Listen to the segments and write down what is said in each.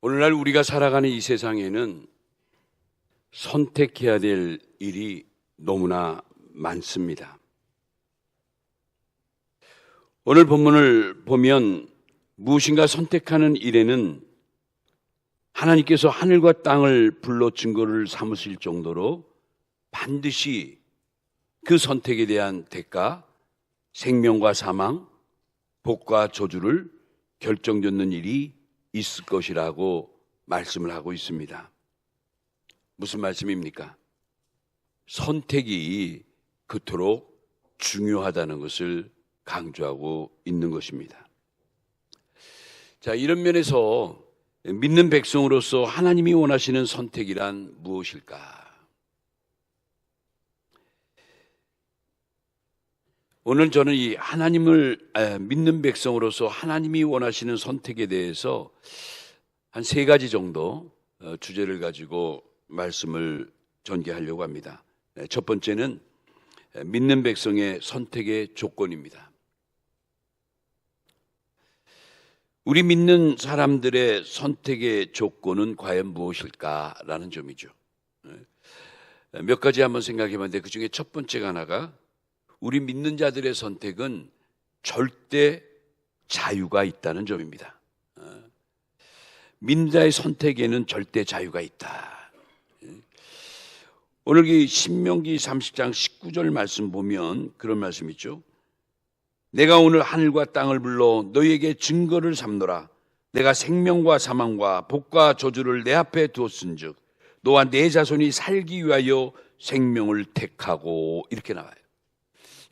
오늘날 우리가 살아가는 이 세상에는 선택해야 될 일이 너무나 많습니다. 오늘 본문을 보면 무엇인가 선택하는 일에는 하나님께서 하늘과 땅을 불러 증거를 삼으실 정도로 반드시 그 선택에 대한 대가, 생명과 사망, 복과 저주를 결정짓는 일이 있을 것이라고 말씀을 하고 있습니다. 무슨 말씀입니까? 선택이 그토록 중요하다는 것을 강조하고 있는 것입니다. 자, 이런 면에서 믿는 백성으로서 하나님이 원하시는 선택이란 무엇일까? 오늘 저는 이 하나님을 믿는 백성으로서 하나님이 원하시는 선택에 대해서 한 3가지 정도 주제를 가지고 말씀을 전개하려고 합니다. 첫 번째는 믿는 백성의 선택의 조건입니다. 우리 믿는 사람들의 선택의 조건은 과연 무엇일까라는 점이죠. 몇 가지 한번 생각해 봤는데 그 중에 첫 번째가 하나가 우리 믿는 자들의 선택은 절대 자유가 있다는 점입니다. 믿는 자의 선택에는 절대 자유가 있다. 오늘 이 신명기 30장 19절 말씀 보면 그런 말씀 있죠. 내가 오늘 하늘과 땅을 불러 너희에게 증거를 삼노라. 내가 생명과 사망과 복과 저주를 내 앞에 두었은즉 너와 내 자손이 살기 위하여 생명을 택하고, 이렇게 나와요.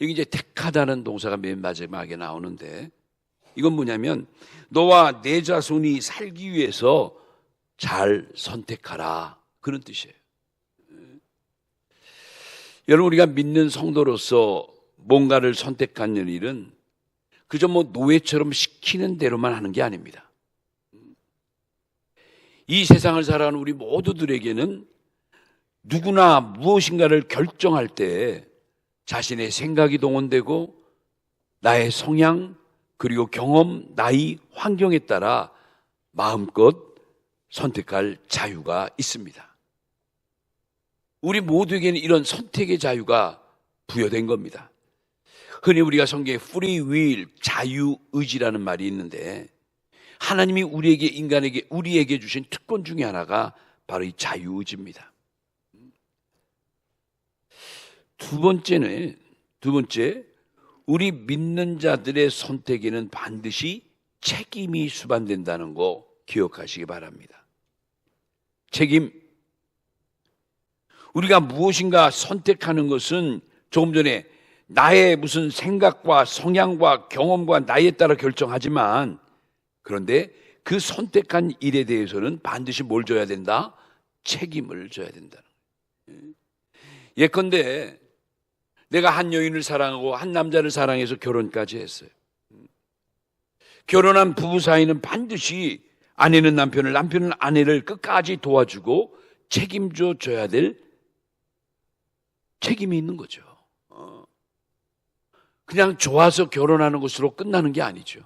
여기 이제 택하다는 동사가 맨 마지막에 나오는데 이건 뭐냐면 너와 내 자손이 살기 위해서 잘 선택하라, 그런 뜻이에요. 여러분, 우리가 믿는 성도로서 뭔가를 선택하는 일은 그저 노예처럼 시키는 대로만 하는 게 아닙니다. 이 세상을 살아가는 우리 모두들에게는 누구나 무엇인가를 결정할 때 자신의 생각이 동원되고 나의 성향, 그리고 경험, 나이, 환경에 따라 마음껏 선택할 자유가 있습니다. 우리 모두에게는 이런 선택의 자유가 부여된 겁니다. 흔히 우리가 성경에 free will, 자유의지라는 말이 있는데 하나님이 우리에게 주신 특권 중에 하나가 바로 이 자유의지입니다. 두 번째, 우리 믿는 자들의 선택에는 반드시 책임이 수반된다는 거 기억하시기 바랍니다. 책임. 우리가 무엇인가 선택하는 것은 조금 전에 나의 무슨 생각과 성향과 경험과 나이에 따라 결정하지만, 그런데 그 선택한 일에 대해서는 반드시 뭘 져야 된다? 책임을 져야 된다는 거예요. 예컨대 내가 한 여인을 사랑하고 한 남자를 사랑해서 결혼까지 했어요. 결혼한 부부 사이는 반드시 아내는 남편을, 남편은 아내를 끝까지 도와주고 책임져 줘야 될 책임이 있는 거죠. 그냥 좋아서 결혼하는 것으로 끝나는 게 아니죠.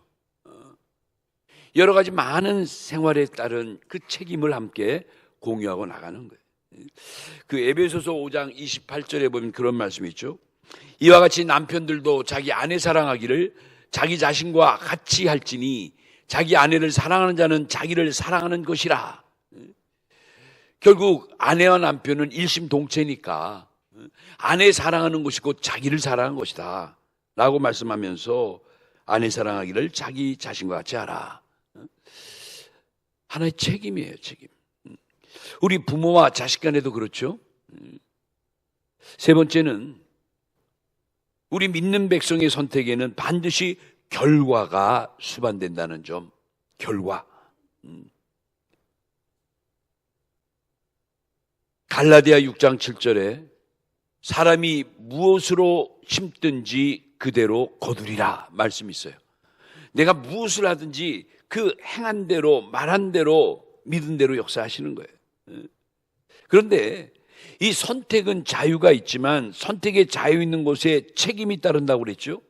여러 가지 많은 생활에 따른 그 책임을 함께 공유하고 나가는 거예요. 그 에베소서 5장 28절에 보면 그런 말씀이 있죠. 이와 같이 남편들도 자기 아내 사랑하기를 자기 자신과 같이 할지니 자기 아내를 사랑하는 자는 자기를 사랑하는 것이라. 결국 아내와 남편은 일심동체니까 아내 사랑하는 것이 곧 자기를 사랑하는 것이다 라고 말씀하면서 아내 사랑하기를 자기 자신과 같이 하라. 하나의 책임이에요, 책임. 우리 부모와 자식 간에도 그렇죠. 세 번째는 우리 믿는 백성의 선택에는 반드시 결과가 수반된다는 점. 결과. 갈라디아 6장 7절에 사람이 무엇으로 심든지 그대로 거두리라 말씀이 있어요. 내가 무엇을 하든지 그 행한 대로, 말한 대로, 믿은 대로 역사하시는 거예요. 그런데 이 선택은 자유가 있지만 선택의 자유 있는 곳에 책임이 따른다고 그랬죠.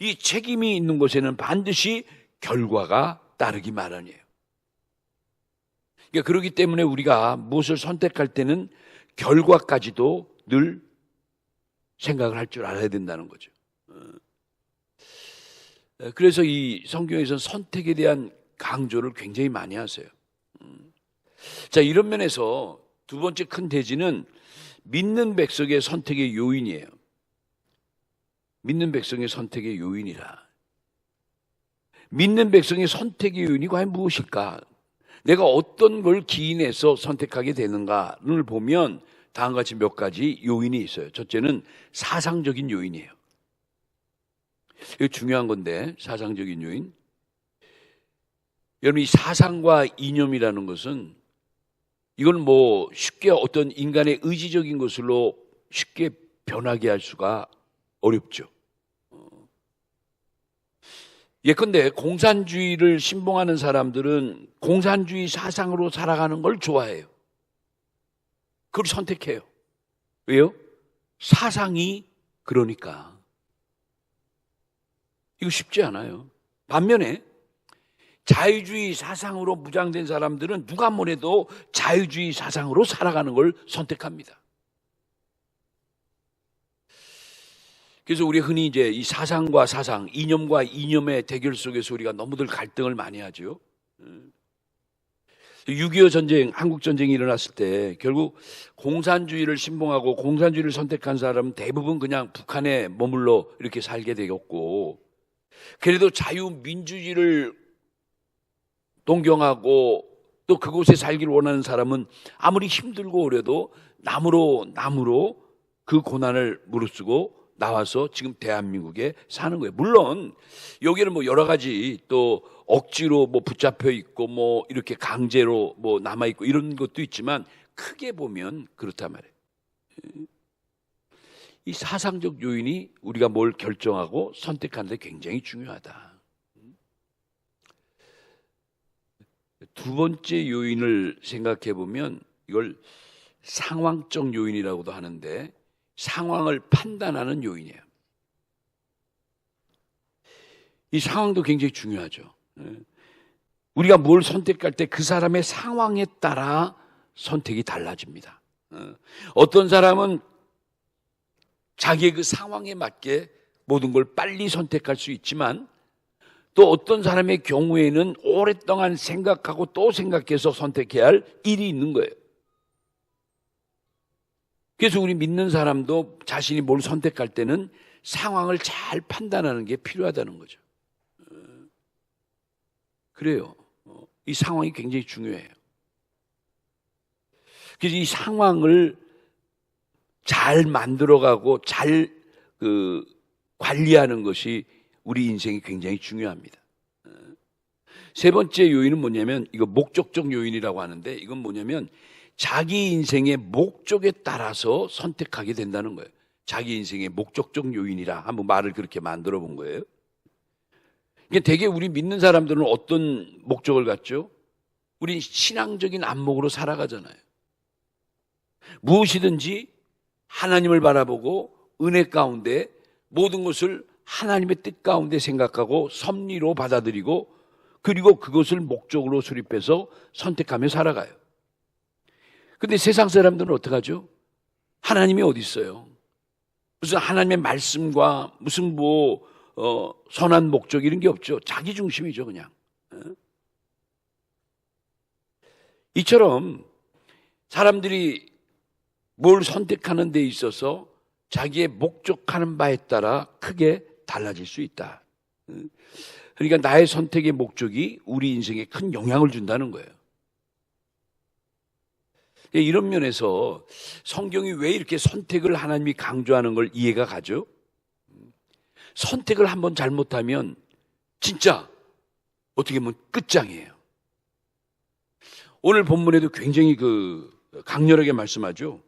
이 책임이 있는 곳에는 반드시 결과가 따르기 마련이에요. 그러니까 그렇기 때문에 우리가 무엇을 선택할 때는 결과까지도 늘 생각을 할 줄 알아야 된다는 거죠. 그래서 이 성경에서는 선택에 대한 강조를 굉장히 많이 하세요. 자, 이런 면에서 두 번째 큰 대지는 믿는 백성의 선택의 요인이에요. 믿는 백성의 선택의 요인이라. 믿는 백성의 선택의 요인이 과연 무엇일까? 내가 어떤 걸 기인해서 선택하게 되는가를 보면 다음과 같이 몇 가지 요인이 있어요. 첫째는 사상적인 요인이에요. 이거 중요한 건데, 사상적인 요인. 여러분, 이 사상과 이념이라는 것은 이건 뭐 쉽게 어떤 인간의 의지적인 것으로 쉽게 변하게 할 수가 어렵죠. 예컨대 공산주의를 신봉하는 사람들은 공산주의 사상으로 살아가는 걸 좋아해요. 그걸 선택해요. 왜요? 사상이 그러니까. 이거 쉽지 않아요. 반면에 자유주의 사상으로 무장된 사람들은 누가 뭐래도 자유주의 사상으로 살아가는 걸 선택합니다. 그래서 우리 흔히 이제 이 사상과 사상, 이념과 이념의 대결 속에서 우리가 너무들 갈등을 많이 하죠. 6.25 전쟁, 한국 전쟁이 일어났을 때 결국 공산주의를 신봉하고 공산주의를 선택한 사람은 대부분 그냥 북한에 머물러 이렇게 살게 되었고, 그래도 자유민주주의를 동경하고 또 그곳에 살기를 원하는 사람은 아무리 힘들고 어려도 남으로 그 고난을 무릅쓰고 나와서 지금 대한민국에 사는 거예요. 물론 여기는 뭐 여러 가지 또 억지로 뭐 붙잡혀 있고 뭐 이렇게 강제로 뭐 남아 있고 이런 것도 있지만 크게 보면 그렇단 말이에요. 이 사상적 요인이 우리가 뭘 결정하고 선택하는 데 굉장히 중요하다. 두 번째 요인을 생각해 보면 이걸 상황적 요인이라고도 하는데, 상황을 판단하는 요인이에요. 이 상황도 굉장히 중요하죠. 우리가 뭘 선택할 때 그 사람의 상황에 따라 선택이 달라집니다. 어떤 사람은 자기의 그 상황에 맞게 모든 걸 빨리 선택할 수 있지만, 또 어떤 사람의 경우에는 오랫동안 생각하고 또 생각해서 선택해야 할 일이 있는 거예요. 그래서 우리 믿는 사람도 자신이 뭘 선택할 때는 상황을 잘 판단하는 게 필요하다는 거죠. 그래요. 이 상황이 굉장히 중요해요. 그래서 이 상황을 잘 만들어가고 잘 관리하는 것이 우리 인생이 굉장히 중요합니다. 세 번째 요인은 뭐냐면, 이거 목적적 요인이라고 하는데, 이건 뭐냐면 자기 인생의 목적에 따라서 선택하게 된다는 거예요. 자기 인생의 목적적 요인이라 한번 말을 그렇게 만들어 본 거예요. 이게 되게 우리 믿는 사람들은 어떤 목적을 갖죠? 우리 신앙적인 안목으로 살아가잖아요. 무엇이든지 하나님을 바라보고 은혜 가운데 모든 것을 하나님의 뜻 가운데 생각하고 섭리로 받아들이고, 그리고 그것을 목적으로 수립해서 선택하며 살아가요. 근데 세상 사람들은 어떡하죠? 하나님이 어디 있어요? 무슨 하나님의 말씀과 무슨 선한 목적 이런 게 없죠. 자기 중심이죠, 그냥. 이처럼 사람들이 뭘 선택하는 데 있어서 자기의 목적하는 바에 따라 크게 달라질 수 있다. 그러니까 나의 선택의 목적이 우리 인생에 큰 영향을 준다는 거예요. 이런 면에서 성경이 왜 이렇게 선택을 하나님이 강조하는 걸 이해가 가죠? 선택을 한번 잘못하면 진짜 어떻게 보면 끝장이에요. 오늘 본문에도 굉장히 강렬하게 말씀하죠.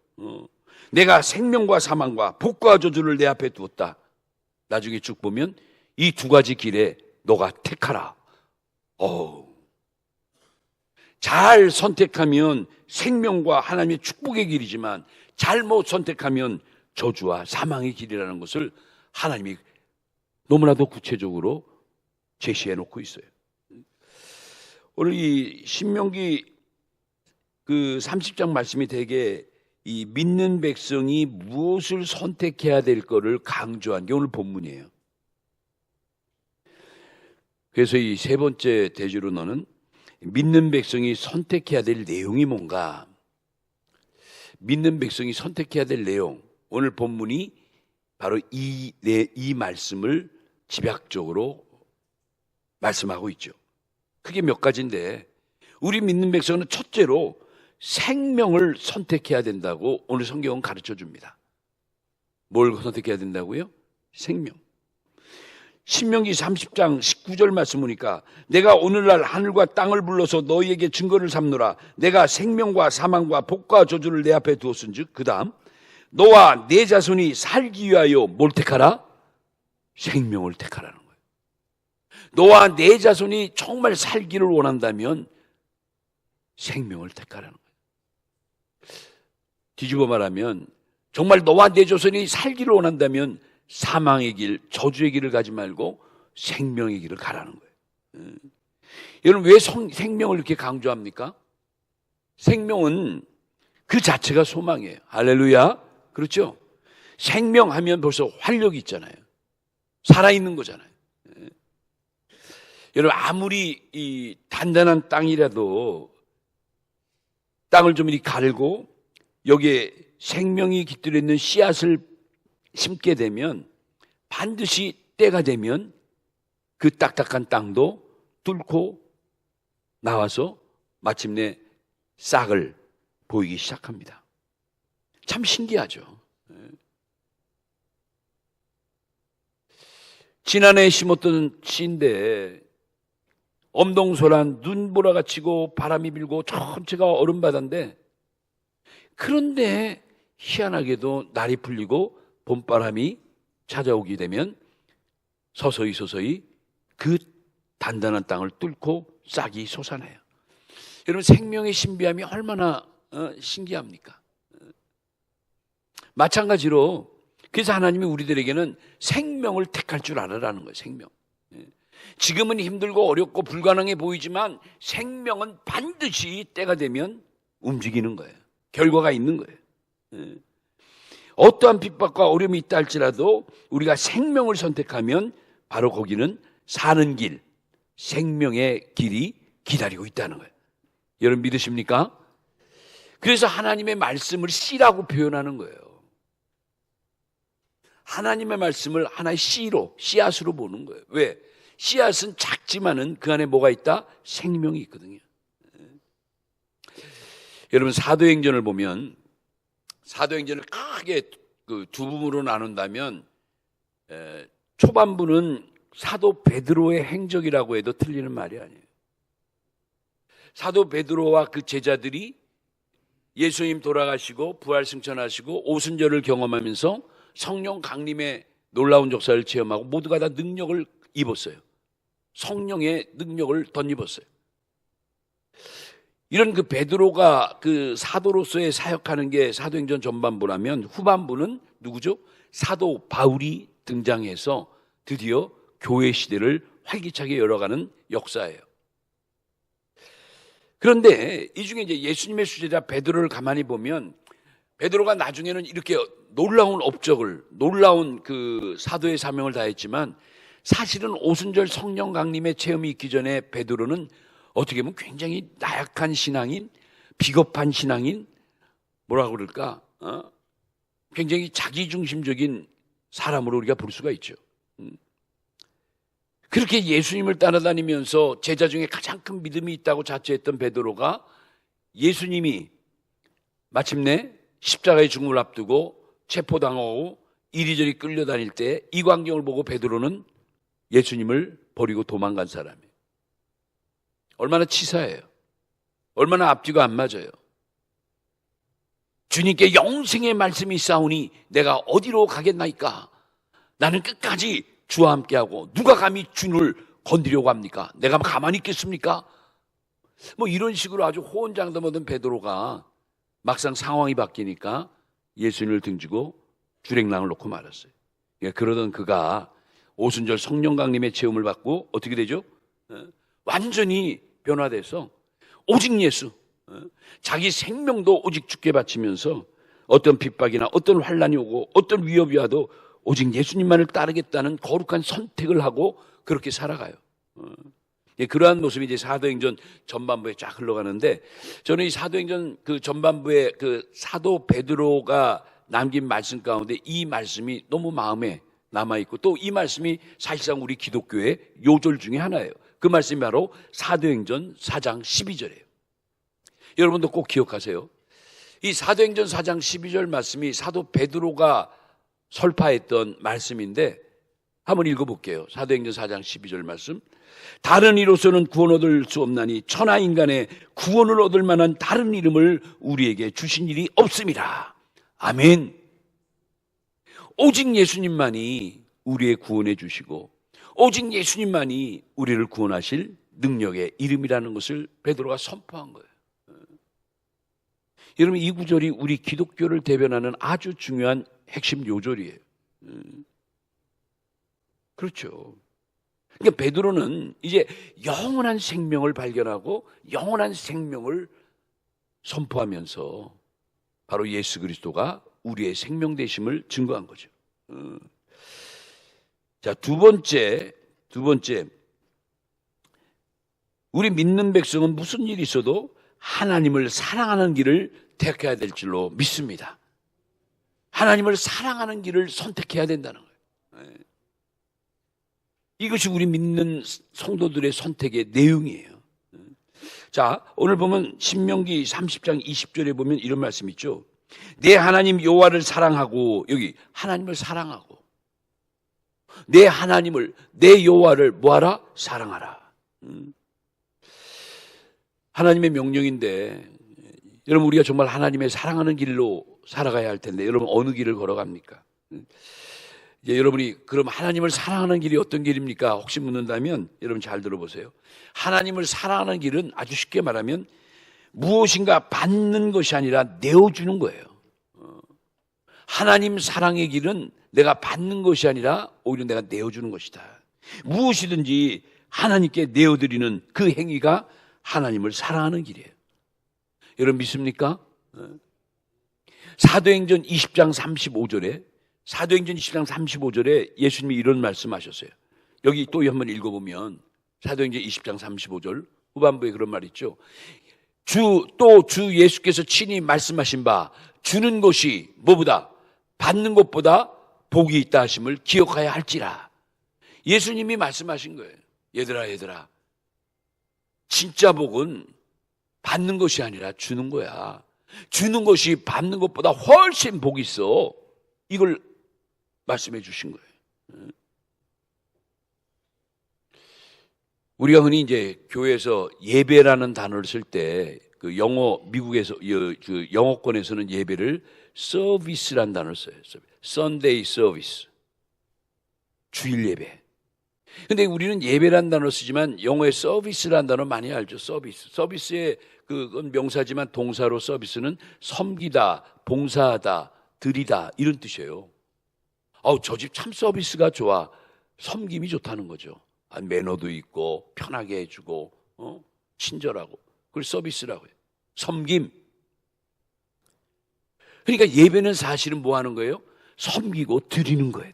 내가 생명과 사망과 복과 저주를 내 앞에 두었다. 나중에 쭉 보면 이 두 가지 길에 너가 택하라. 잘 선택하면 생명과 하나님의 축복의 길이지만 잘못 선택하면 저주와 사망의 길이라는 것을 하나님이 너무나도 구체적으로 제시해 놓고 있어요. 오늘 이 신명기 그 30장 말씀이 되게 이 믿는 백성이 무엇을 선택해야 될 거를 강조한 게 오늘 본문이에요. 그래서 이 세 번째 대주로는 믿는 백성이 선택해야 될 내용이 뭔가? 믿는 백성이 선택해야 될 내용. 오늘 본문이 바로 이 말씀을 집약적으로 말씀하고 있죠. 그게 몇 가지인데, 우리 믿는 백성은 첫째로 생명을 선택해야 된다고 오늘 성경은 가르쳐 줍니다. 뭘 선택해야 된다고요? 생명. 신명기 30장 19절 말씀 보니까 내가 오늘날 하늘과 땅을 불러서 너희에게 증거를 삼노라. 내가 생명과 사망과 복과 저주를 내 앞에 두었은즉, 그 다음 너와 내 자손이 살기 위하여 뭘 택하라? 생명을 택하라는 거예요. 너와 내 자손이 정말 살기를 원한다면 생명을 택하라는 거예요. 뒤집어 말하면 정말 너와 내 자손이 살기를 원한다면 사망의 길, 저주의 길을 가지 말고 생명의 길을 가라는 거예요. 여러분, 왜 생명을 이렇게 강조합니까? 생명은 그 자체가 소망이에요. 할렐루야. 그렇죠? 생명하면 벌써 활력이 있잖아요. 살아있는 거잖아요. 여러분, 아무리 이 단단한 땅이라도 땅을 좀 이렇게 갈고 여기에 생명이 깃들어 있는 씨앗을 심게 되면 반드시 때가 되면 그 딱딱한 땅도 뚫고 나와서 마침내 싹을 보이기 시작합니다. 참 신기하죠. 지난해 심었던 씨인데 엄동소란 눈보라가 치고 바람이 불고 전체가 얼음바다인데, 그런데 희한하게도 날이 풀리고 봄바람이 찾아오게 되면 서서히 그 단단한 땅을 뚫고 싹이 솟아나요. 여러분, 생명의 신비함이 얼마나 신기합니까? 마찬가지로 그래서 하나님이 우리들에게는 생명을 택할 줄 알아라는 거예요. 생명. 지금은 힘들고 어렵고 불가능해 보이지만 생명은 반드시 때가 되면 움직이는 거예요. 결과가 있는 거예요. 어떠한 핍박과 어려움이 있다 할지라도 우리가 생명을 선택하면 바로 거기는 사는 길, 생명의 길이 기다리고 있다는 거예요. 여러분 믿으십니까? 그래서 하나님의 말씀을 씨라고 표현하는 거예요. 하나님의 말씀을 하나의 씨로, 씨앗으로 보는 거예요. 왜? 씨앗은 작지만은 그 안에 뭐가 있다? 생명이 있거든요. 여러분, 사도행전을 보면 사도행전을 크게 그 두 부분으로 나눈다면 초반부는 사도 베드로의 행적이라고 해도 틀리는 말이 아니에요. 사도 베드로와 그 제자들이 예수님 돌아가시고 부활 승천하시고 오순절을 경험하면서 성령 강림의 놀라운 역사를 체험하고 모두가 다 능력을 입었어요. 성령의 능력을 덧입었어요. 이런 그 베드로가 그 사도로서의 사역하는 게 사도행전 전반부라면 후반부는 누구죠? 사도 바울이 등장해서 드디어 교회 시대를 활기차게 열어가는 역사예요. 그런데 이 중에 이제 예수님의 수제자 베드로를 가만히 보면 베드로가 나중에는 이렇게 놀라운 업적을, 놀라운 그 사도의 사명을 다했지만 사실은 오순절 성령 강림의 체험이 있기 전에 베드로는 어떻게 보면 굉장히 나약한 신앙인, 비겁한 신앙인, 뭐라고 그럴까? 굉장히 자기중심적인 사람으로 우리가 볼 수가 있죠. 그렇게 예수님을 따라다니면서 제자 중에 가장 큰 믿음이 있다고 자처했던 베드로가 예수님이 마침내 십자가의 죽음을 앞두고 체포당하고 이리저리 끌려다닐 때 이 광경을 보고 베드로는 예수님을 버리고 도망간 사람이에요. 얼마나 치사해요. 얼마나 앞뒤가 안 맞아요. 주님께 영생의 말씀이 있사오니 내가 어디로 가겠나이까? 나는 끝까지 주와 함께하고 누가 감히 주를 건드려고 합니까? 내가 가만히 있겠습니까? 뭐 이런 식으로 아주 호언장담하던 베드로가 막상 상황이 바뀌니까 예수님을 등지고 주랭랑을 놓고 말았어요. 그러던 그가 오순절 성령 강림의 체험을 받고 어떻게 되죠? 완전히 변화돼서 오직 예수, 자기 생명도 오직 주께 바치면서 어떤 핍박이나 어떤 환난이 오고 어떤 위협이 와도 오직 예수님만을 따르겠다는 거룩한 선택을 하고 그렇게 살아가요. 그러한 모습이 이제 사도행전 전반부에 쫙 흘러가는데, 저는 이 사도행전 그 전반부에 그 사도 베드로가 남긴 말씀 가운데 이 말씀이 너무 마음에 남아있고, 또 이 말씀이 사실상 우리 기독교의 요절 중에 하나예요. 그 말씀이 바로 사도행전 4장 12절이에요. 여러분도 꼭 기억하세요. 이 사도행전 4장 12절 말씀이 사도 베드로가 설파했던 말씀인데, 한번 읽어볼게요. 사도행전 4장 12절 말씀. 다른 이로서는 구원 얻을 수 없나니 천하 인간의 구원을 얻을 만한 다른 이름을 우리에게 주신 일이 없음이라. 아멘. 오직 예수님만이 우리의 구원해 주시고 오직 예수님만이 우리를 구원하실 능력의 이름이라는 것을 베드로가 선포한 거예요. 여러분, 이 구절이 우리 기독교를 대변하는 아주 중요한 핵심 요절이에요. 그렇죠. 그러니까 베드로는 이제 영원한 생명을 발견하고 영원한 생명을 선포하면서 바로 예수 그리스도가 우리의 생명 되심을 증거한 거죠. 자, 두 번째, 우리 믿는 백성은 무슨 일이 있어도 하나님을 사랑하는 길을 택해야 될 줄로 믿습니다. 하나님을 사랑하는 길을 선택해야 된다는 거예요. 이것이 우리 믿는 성도들의 선택의 내용이에요. 자, 오늘 보면 신명기 30장 20절에 보면 이런 말씀 있죠. 내 하나님 여호와를 사랑하고, 여기 하나님을 사랑하고, 내 하나님을, 내 여호와를 뭐하라? 사랑하라. 하나님의 명령인데, 여러분, 우리가 정말 하나님의 사랑하는 길로 살아가야 할 텐데, 여러분 어느 길을 걸어갑니까? 이제 여러분이 그럼 하나님을 사랑하는 길이 어떤 길입니까? 혹시 묻는다면 여러분 잘 들어보세요. 하나님을 사랑하는 길은 아주 쉽게 말하면 무엇인가 받는 것이 아니라 내어주는 거예요. 하나님 사랑의 길은 내가 받는 것이 아니라 오히려 내가 내어주는 것이다. 무엇이든지 하나님께 내어드리는 그 행위가 하나님을 사랑하는 길이에요. 여러분 믿습니까? 사도행전 20장 35절에 예수님이 이런 말씀하셨어요. 여기 또 한번 읽어보면 사도행전 20장 35절 후반부에 그런 말 있죠. 주 예수께서 친히 말씀하신 바 주는 것이 뭐보다 받는 것보다 복이 있다 하심을 기억하여야 할지라. 예수님이 말씀하신 거예요. 얘들아 진짜 복은 받는 것이 아니라 주는 거야. 주는 것이 받는 것보다 훨씬 복이 있어. 이걸 말씀해 주신 거예요. 우리가 흔히 이제 교회에서 예배라는 단어를 쓸 때 그 미국에서 그 영어권에서는 예배를 서비스라는 단어를 써요. Sunday service. 주일 예배. 근데 우리는 예배라는 단어를 쓰지만 영어의 서비스라는 단어 많이 알죠. 서비스의 그건 명사지만 동사로 서비스는 섬기다, 봉사하다, 드리다 이런 뜻이에요. 저 집 참 서비스가 좋아. 섬김이 좋다는 거죠. 매너도 있고 편하게 해주고 친절하고 그걸 서비스라고 해요. 섬김. 그러니까 예배는 사실은 뭐 하는 거예요? 섬기고 드리는 거예요.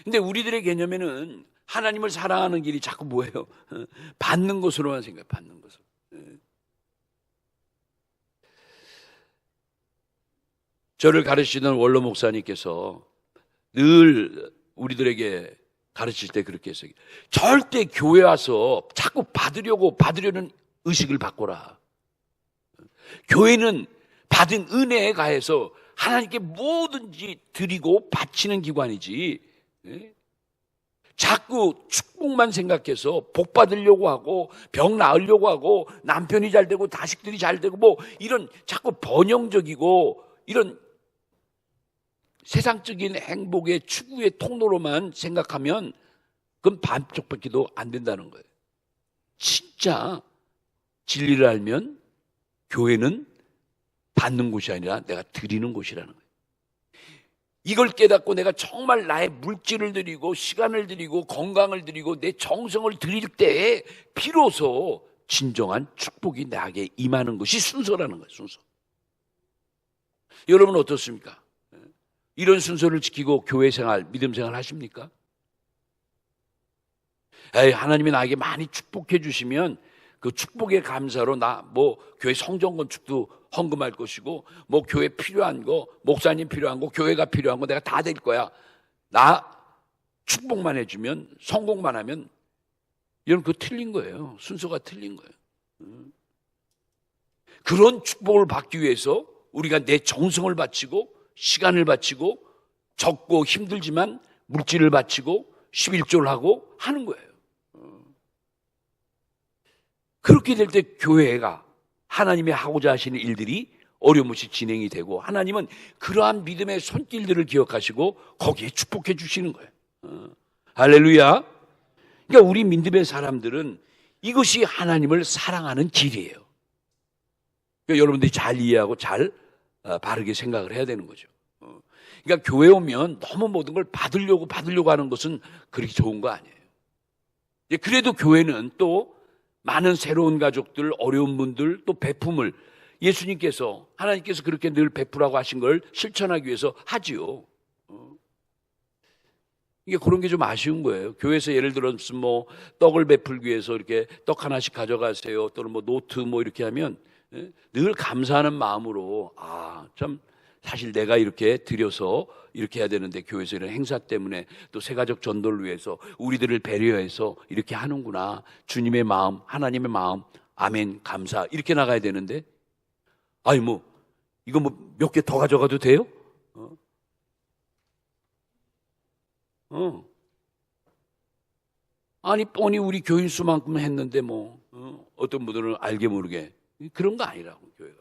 근데 우리들의 개념에는 하나님을 사랑하는 길이 자꾸 뭐예요? 받는 것으로만 생각해요. 받는 것으로. 저를 가르치던 원로 목사님께서 늘 우리들에게 가르칠 때 그렇게 했어요. 절대 교회 와서 자꾸 받으려는 의식을 바꿔라. 교회는 받은 은혜에 가해서 하나님께 뭐든지 드리고 바치는 기관이지, 자꾸 축복만 생각해서 복 받으려고 하고 병 나으려고 하고 남편이 잘 되고 자식들이 잘 되고 뭐 이런 자꾸 번영적이고 이런 세상적인 행복의 추구의 통로로만 생각하면 그건 반쪽밖에도 안 된다는 거예요. 진짜 진리를 알면 교회는 받는 곳이 아니라 내가 드리는 곳이라는 거예요. 이걸 깨닫고 내가 정말 나의 물질을 드리고 시간을 드리고 건강을 드리고 내 정성을 드릴 때에 비로소 진정한 축복이 나에게 임하는 것이 순서라는 거예요. 순서. 여러분 어떻습니까? 이런 순서를 지키고 교회 생활, 믿음 생활 하십니까? 하나님이 나에게 많이 축복해 주시면 그 축복의 감사로 교회 성전 건축도 헌금할 것이고, 교회 필요한 거, 목사님 필요한 거, 교회가 필요한 거 내가 다 될 거야. 나 축복만 해주면, 성공만 하면, 여러분 그거 틀린 거예요. 순서가 틀린 거예요. 그런 축복을 받기 위해서 우리가 내 정성을 바치고 시간을 바치고 적고 힘들지만 물질을 바치고 11조를 하고 하는 거예요. 그렇게 될 때 교회가 하나님이 하고자 하시는 일들이 어려움없이 진행이 되고, 하나님은 그러한 믿음의 손길들을 기억하시고 거기에 축복해 주시는 거예요. 할렐루야. 그러니까 우리 믿음의 사람들은 이것이 하나님을 사랑하는 길이에요. 그러니까 여러분들이 잘 이해하고 잘 바르게 생각을 해야 되는 거죠. 그러니까 교회 오면 너무 모든 걸 받으려고 하는 것은 그렇게 좋은 거 아니에요. 그래도 교회는 또 많은 새로운 가족들, 어려운 분들, 또 베품을 예수님께서, 하나님께서 그렇게 늘 베푸라고 하신 걸 실천하기 위해서 하지요. 이게 그런 게 좀 아쉬운 거예요. 교회에서 예를 들어서 떡을 베풀기 위해서 이렇게 떡 하나씩 가져가세요, 또는 노트 이렇게 하면 늘 감사하는 마음으로, 참 사실 내가 이렇게 드려서 이렇게 해야 되는데 교회에서 이런 행사 때문에 또 새가족 전도를 위해서 우리들을 배려해서 이렇게 하는구나. 주님의 마음, 하나님의 마음, 아멘, 감사, 이렇게 나가야 되는데, 이거 몇 개 더 가져가도 돼요? 아니 뻔히 우리 교인 수만큼 했는데 어떤 분들은 알게 모르게 그런 거 아니라고. 교회가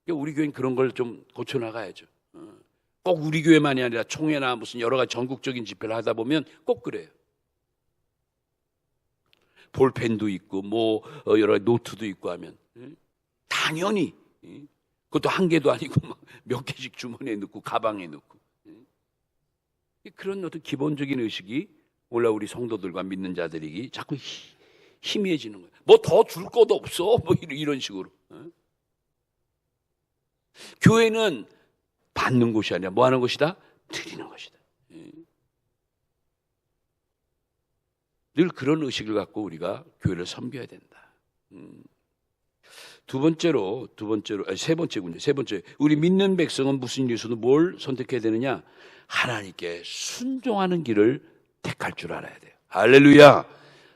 우리 교회는 그런 걸 좀 고쳐나가야죠. 꼭 우리 교회만이 아니라 총회나 무슨 여러 가지 전국적인 집회를 하다 보면 꼭 그래요. 볼펜도 있고 여러 가지 노트도 있고 하면 당연히, 그것도 한 개도 아니고 몇 개씩 주머니에 넣고 가방에 넣고, 그런 어떤 기본적인 의식이 올라 우리 성도들과 믿는 자들이 자꾸 희미해지는 거예요. 더 줄 것도 없어, 이런 식으로. 교회는 받는 곳이 아니라 뭐 하는 것이다? 드리는 것이다. 늘 그런 의식을 갖고 우리가 교회를 섬겨야 된다. 세 번째, 우리 믿는 백성은 무슨 일에서도 뭘 선택해야 되느냐? 하나님께 순종하는 길을 택할 줄 알아야 돼요. 할렐루야.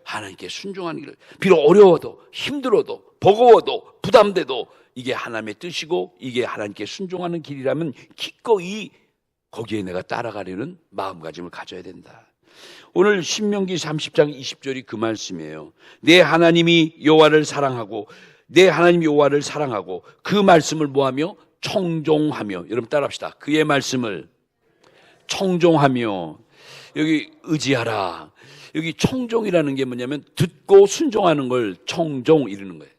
하나님께 순종하는 길을, 비록 어려워도 힘들어도 버거워도 부담돼도 이게 하나님의 뜻이고 이게 하나님께 순종하는 길이라면 기꺼이 거기에 내가 따라가려는 마음가짐을 가져야 된다. 오늘 신명기 30장 20절이 그 말씀이에요. 내 하나님 여호와를 사랑하고 그 말씀을 뭐하며? 청종하며. 여러분 따라합시다. 그의 말씀을 청종하며. 여기 의지하라. 여기 청종이라는 게 뭐냐면 듣고 순종하는 걸 청종 이르는 거예요.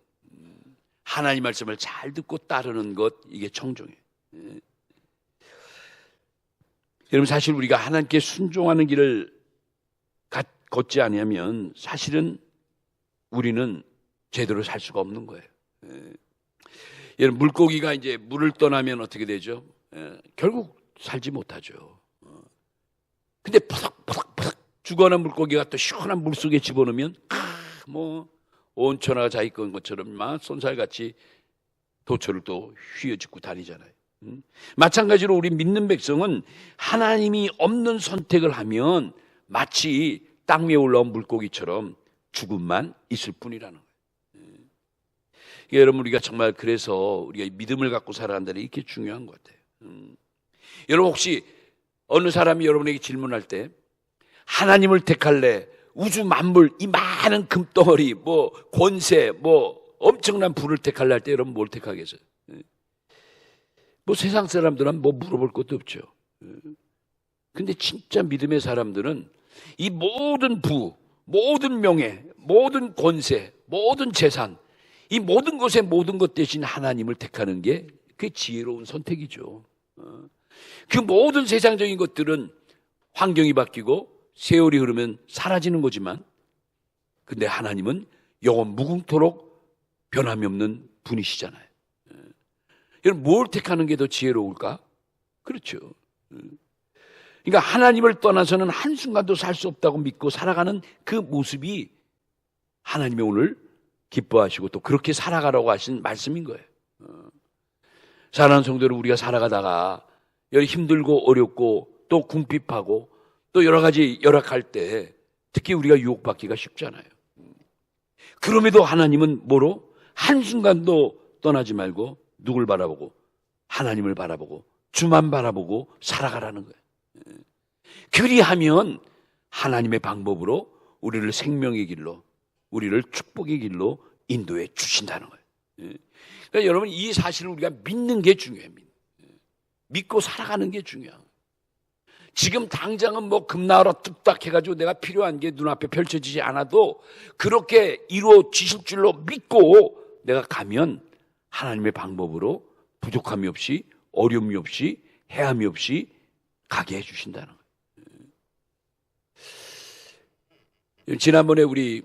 하나님 말씀을 잘 듣고 따르는 것, 이게 청종이에요. 여러분 사실 우리가 하나님께 순종하는 길을 걷지 않으면 사실은 우리는 제대로 살 수가 없는 거예요. 여러분 물고기가 이제 물을 떠나면 어떻게 되죠? 결국 살지 못하죠. 근데 퍼덕퍼덕 죽어난 물고기가 또 시원한 물속에 집어넣으면 온천하가 자기 건 것처럼 막 쏜살같이 도처를 또 휘어짓고 다니잖아요. 마찬가지로 우리 믿는 백성은 하나님이 없는 선택을 하면 마치 땅 위에 올라온 물고기처럼 죽음만 있을 뿐이라는 거예요. 여러분 우리가 정말 그래서 우리가 믿음을 갖고 살아간다는 게 이렇게 중요한 것 같아요. 여러분 혹시 어느 사람이 여러분에게 질문할 때 하나님을 택할래? 우주 만물 이 많은 금덩어리 권세 엄청난 부를 택할래 할 때 여러분 뭘 택하겠어요? 세상 사람들은 물어볼 것도 없죠. 근데 진짜 믿음의 사람들은 이 모든 부, 모든 명예, 모든 권세, 모든 재산, 이 모든 것의 모든 것 대신 하나님을 택하는 게 그게 지혜로운 선택이죠. 그 모든 세상적인 것들은 환경이 바뀌고 세월이 흐르면 사라지는 거지만 근데 하나님은 영원 무궁토록 변함이 없는 분이시잖아요. 여러분, 뭘 택하는 게 더 지혜로울까? 그렇죠. 그러니까 하나님을 떠나서는 한순간도 살 수 없다고 믿고 살아가는 그 모습이 하나님이 오늘 기뻐하시고 또 그렇게 살아가라고 하신 말씀인 거예요. 사랑하는 성도를 우리가 살아가다가 여러 힘들고 어렵고 또 궁핍하고 또 여러 가지 열악할 때 특히 우리가 유혹받기가 쉽잖아요. 그럼에도 하나님은 뭐로? 한순간도 떠나지 말고 누굴 바라보고? 하나님을 바라보고 주만 바라보고 살아가라는 거예요. 그리하면 하나님의 방법으로 우리를 생명의 길로, 우리를 축복의 길로 인도해 주신다는 거예요. 그러니까 여러분, 이 사실을 우리가 믿는 게 중요합니다. 믿고 살아가는 게 중요해요. 지금 당장은 뭐 금나라 뚝딱 해가지고 내가 필요한 게 눈앞에 펼쳐지지 않아도 그렇게 이루어지실 줄로 믿고 내가 가면 하나님의 방법으로 부족함이 없이 어려움이 없이 해함이 없이 가게 해주신다는 거예요. 지난번에 우리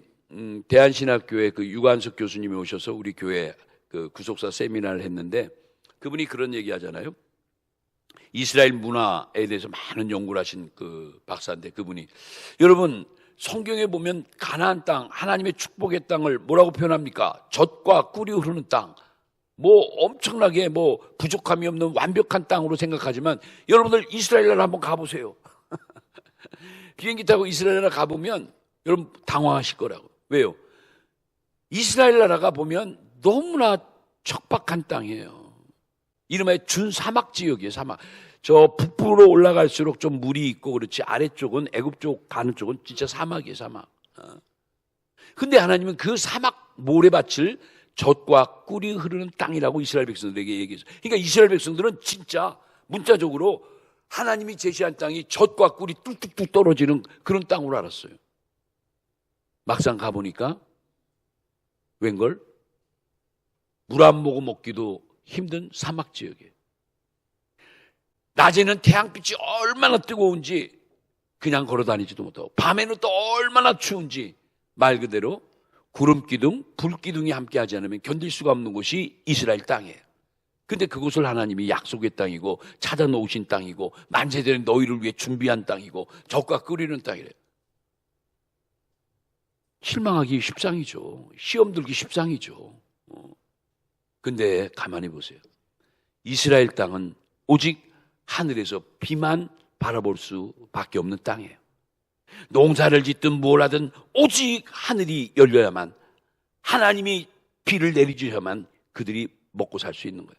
대한신학교에 그 유관석 교수님이 오셔서 우리 교회 그 구속사 세미나를 했는데 그분이 그런 얘기 하잖아요. 이스라엘 문화에 대해서 많은 연구를 하신 그 박사인데 그분이 여러분 성경에 보면 가나안 땅 하나님의 축복의 땅을 뭐라고 표현합니까? 젖과 꿀이 흐르는 땅, 뭐 엄청나게 뭐 부족함이 없는 완벽한 땅으로 생각하지만 여러분들 이스라엘 나라 한번 가보세요. 비행기 타고 이스라엘 나라 가보면 여러분 당황하실 거라고. 왜요? 이스라엘 나라가 보면 너무나 척박한 땅이에요. 이름하여 준사막 지역이에요. 사막. 저 북부로 올라갈수록 좀 물이 있고 그렇지 아래쪽은 애굽 쪽 가는 쪽은 진짜 사막이에요. 사막. 근데 하나님은 그 사막 모래밭을 젖과 꿀이 흐르는 땅이라고 이스라엘 백성들에게 얘기했어요. 그러니까 이스라엘 백성들은 진짜 문자적으로 하나님이 제시한 땅이 젖과 꿀이 뚝뚝뚝 떨어지는 그런 땅으로 알았어요. 막상 가보니까 웬걸? 물 안 먹어 먹기도 힘든 사막 지역이에요. 낮에는 태양빛이 얼마나 뜨거운지 그냥 걸어 다니지도 못하고 밤에는 또 얼마나 추운지 말 그대로 구름 기둥, 불 기둥이 함께하지 않으면 견딜 수가 없는 곳이 이스라엘 땅이에요. 근데 그곳을 하나님이 약속의 땅이고 찾아놓으신 땅이고 만세대는 너희를 위해 준비한 땅이고 젖과 끓이는 땅이래요. 실망하기 십상이죠. 시험 들기 십상이죠. 근데 가만히 보세요. 이스라엘 땅은 오직 하늘에서 비만 바라볼 수밖에 없는 땅이에요. 농사를 짓든 뭘 하든 오직 하늘이 열려야만 하나님이 비를 내리주셔야만 그들이 먹고 살 수 있는 거예요.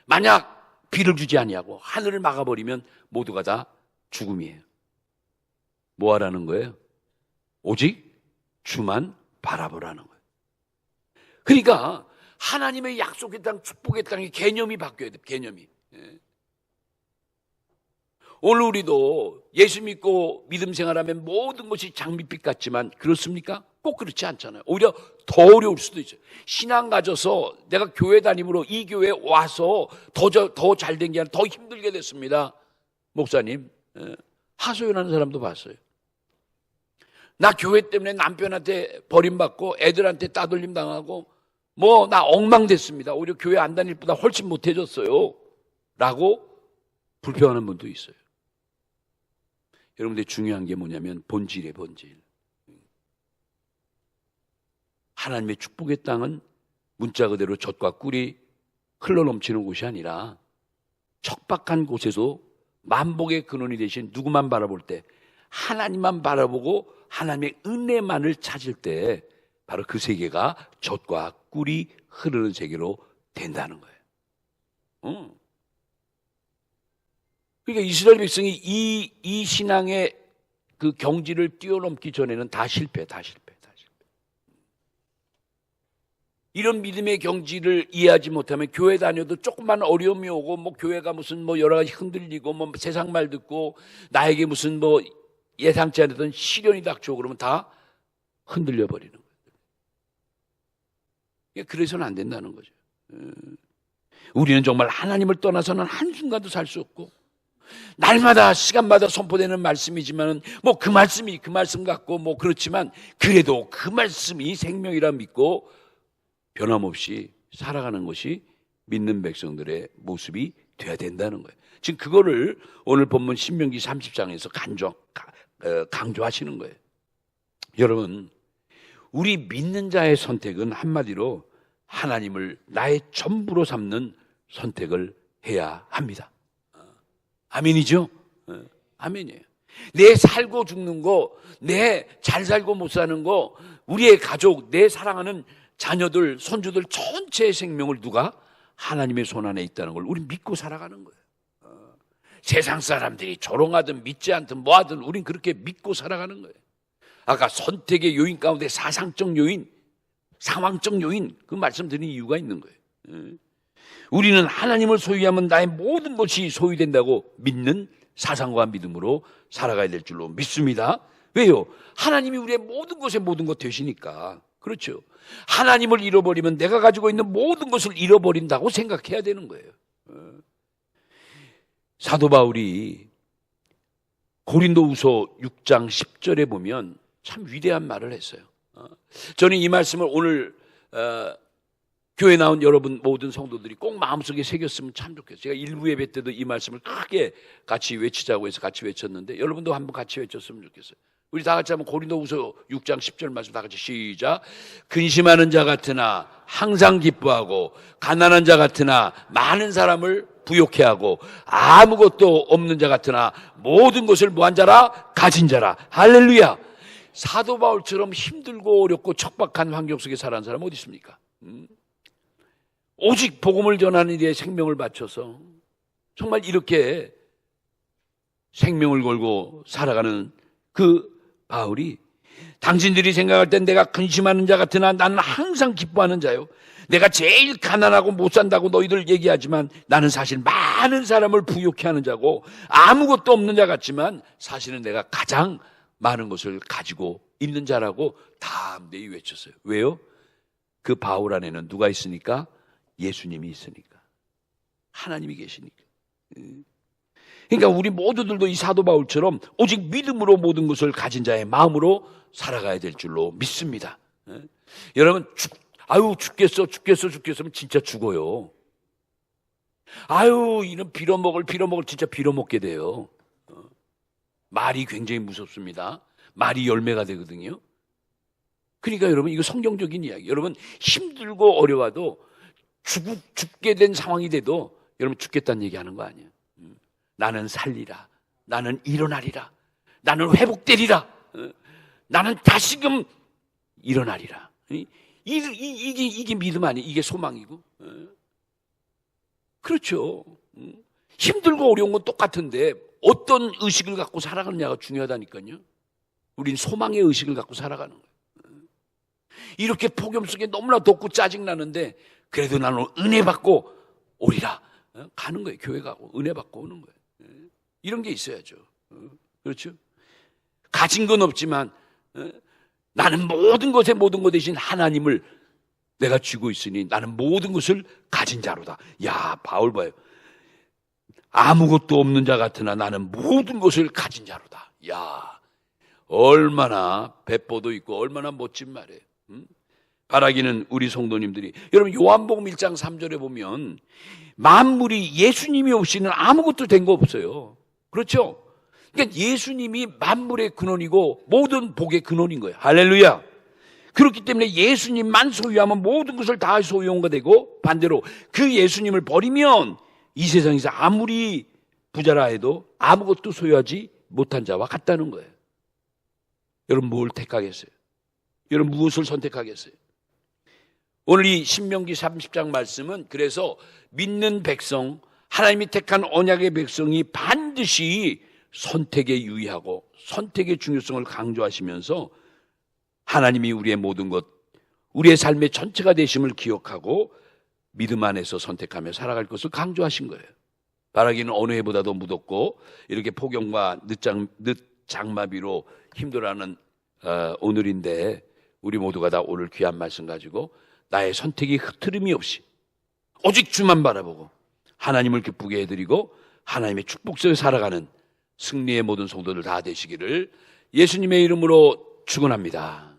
만약 비를 주지 아니하고 하늘을 막아버리면 모두가 다 죽음이에요. 뭐 하라는 거예요? 오직 주만 바라보라는 거예요. 그러니까 하나님의 약속의 땅, 축복의 땅의 개념이 바뀌어야 돼요. 개념이. 오늘 우리도 예수 믿고 믿음 생활하면 모든 것이 장밋빛 같지만 그렇습니까? 꼭 그렇지 않잖아요. 오히려 더 어려울 수도 있어요. 신앙 가져서 내가 교회 다님으로 이 교회에 와서 더 잘 된 게 아니라 더 힘들게 됐습니다. 목사님, 하소연하는 사람도 봤어요. 나 교회 때문에 남편한테 버림받고 애들한테 따돌림 당하고 뭐 나 엉망됐습니다. 오히려 교회 안 다닐 보다 훨씬 못해졌어요. 라고 불평하는 분도 있어요. 여러분들 중요한 게 뭐냐면 본질이에요. 본질. 하나님의 축복의 땅은 문자 그대로 젖과 꿀이 흘러넘치는 곳이 아니라 척박한 곳에서 만복의 근원이 되신 누구만 바라볼 때 하나님만 바라보고 하나님의 은혜만을 찾을 때 바로 그 세계가 젖과 꿀이 흐르는 세계로 된다는 거예요. 그러니까 이스라엘 백성이 이 신앙의 그 경지를 뛰어넘기 전에는 다 실패. 이런 믿음의 경지를 이해하지 못하면 교회 다녀도 조금만 어려움이 오고 뭐 교회가 무슨 뭐 여러 가지 흔들리고 뭐 세상 말 듣고 나에게 무슨 뭐 예상치 않았던 시련이 닥쳐오고 그러면 다 흔들려 버리는 거예요. 그래서는 안 된다는 거죠. 우리는 정말 하나님을 떠나서는 한순간도 살 수 없고 날마다 시간마다 선포되는 말씀이지만 뭐 그 말씀이 그 말씀 같고 뭐 그렇지만 그래도 그 말씀이 생명이라 믿고 변함없이 살아가는 것이 믿는 백성들의 모습이 돼야 된다는 거예요. 지금 그거를 오늘 본문 신명기 30장에서 강조하시는 거예요. 여러분, 우리 믿는 자의 선택은 한마디로 하나님을 나의 전부로 삼는 선택을 해야 합니다. 아멘이죠? 아멘이에요. 내 살고 죽는 거, 내 잘 살고 못 사는 거, 우리의 가족, 내 사랑하는 자녀들, 손주들 전체의 생명을 누가? 하나님의 손 안에 있다는 걸 우리 믿고 살아가는 거예요. 세상 사람들이 조롱하든 믿지 않든 뭐하든 우린 그렇게 믿고 살아가는 거예요. 아까 선택의 요인 가운데 사상적 요인, 상황적 요인, 그 말씀드린 이유가 있는 거예요. 우리는 하나님을 소유하면 나의 모든 것이 소유된다고 믿는 사상과 믿음으로 살아가야 될 줄로 믿습니다. 왜요? 하나님이 우리의 모든 것에 모든 것 되시니까. 그렇죠. 하나님을 잃어버리면 내가 가지고 있는 모든 것을 잃어버린다고 생각해야 되는 거예요. 사도 바울이 고린도후서 6장 10절에 보면 참 위대한 말을 했어요. 저는 이 말씀을 오늘 교회 나온 여러분 모든 성도들이 꼭 마음속에 새겼으면 참 좋겠어요. 제가 일부 예배 때도 이 말씀을 크게 같이 외치자고 해서 같이 외쳤는데 여러분도 한번 같이 외쳤으면 좋겠어요. 우리 다 같이 한번 고린도후서 6장 10절 말씀 다 같이 시작. 근심하는 자 같으나 항상 기뻐하고 가난한 자 같으나 많은 사람을 부욕해 하고 아무것도 없는 자 같으나 모든 것을 뭐한 자라? 가진 자라. 할렐루야. 사도 바울처럼 힘들고 어렵고 척박한 환경 속에 살아가는 사람 어디 있습니까? 오직 복음을 전하는 일에 생명을 바쳐서 정말 이렇게 생명을 걸고 살아가는 그 바울이 당신들이 생각할 땐 내가 근심하는 자 같으나 나는 항상 기뻐하는 자요. 내가 제일 가난하고 못 산다고 너희들 얘기하지만 나는 사실 많은 사람을 부욕해 하는 자고 아무것도 없는 자 같지만 사실은 내가 가장 많은 것을 가지고 있는 자라고 담대히 외쳤어요. 왜요? 그 바울 안에는 누가 있으니까? 예수님이 있으니까. 하나님이 계시니까. 그러니까 우리 모두들도 이 사도 바울처럼 오직 믿음으로 모든 것을 가진 자의 마음으로 살아가야 될 줄로 믿습니다. 여러분 죽겠어 하면 진짜 죽어요. 이런 빌어먹을 진짜 빌어먹게 돼요. 말이 굉장히 무섭습니다. 말이 열매가 되거든요. 그러니까 여러분 이거 성경적인 이야기. 여러분 힘들고 어려워도 죽게 된 상황이 돼도 여러분 죽겠다는 얘기하는 거 아니에요. 나는 살리라. 나는 일어나리라. 나는 회복되리라. 나는 다시금 일어나리라. 이게 믿음 아니에요? 이게 소망이고. 그렇죠. 힘들고 어려운 건 똑같은데 어떤 의식을 갖고 살아가느냐가 중요하다니까요. 우린 소망의 의식을 갖고 살아가는 거예요. 이렇게 폭염 속에 너무나 덥고 짜증나는데 그래도 나는 은혜 받고 오리라. 가는 거예요. 교회 가고 은혜 받고 오는 거예요. 이런 게 있어야죠. 그렇죠? 가진 건 없지만 나는 모든 것에 모든 것 대신 하나님을 내가 쥐고 있으니 나는 모든 것을 가진 자로다. 야, 바울 봐요. 아무것도 없는 자 같으나 나는 모든 것을 가진 자로다. 야, 얼마나 배포도 있고 얼마나 멋진 말이에요. 바라기는 우리 성도님들이 여러분 요한복음 1장 3절에 보면 만물이 예수님이 없이는 아무것도 된 거 없어요. 그렇죠? 그러니까 예수님이 만물의 근원이고 모든 복의 근원인 거예요. 할렐루야. 그렇기 때문에 예수님만 소유하면 모든 것을 다 소유한 거 되고 반대로 그 예수님을 버리면 이 세상에서 아무리 부자라 해도 아무것도 소유하지 못한 자와 같다는 거예요. 여러분 뭘 택하겠어요? 여러분 무엇을 선택하겠어요? 오늘 이 신명기 30장 말씀은 그래서 믿는 백성, 하나님이 택한 언약의 백성이 반드시 선택에 유의하고 선택의 중요성을 강조하시면서 하나님이 우리의 모든 것, 우리의 삶의 전체가 되심을 기억하고 믿음 안에서 선택하며 살아갈 것을 강조하신 거예요. 바라기는 어느 해보다도 무덥고 이렇게 폭염과 늦장마비로 힘들어하는 오늘인데 우리 모두가 다 오늘 귀한 말씀 가지고 나의 선택이 흐트름이 없이 오직 주만 바라보고 하나님을 기쁘게 해드리고 하나님의 축복 속에 살아가는 승리의 모든 성도들 다 되시기를 예수님의 이름으로 축원합니다.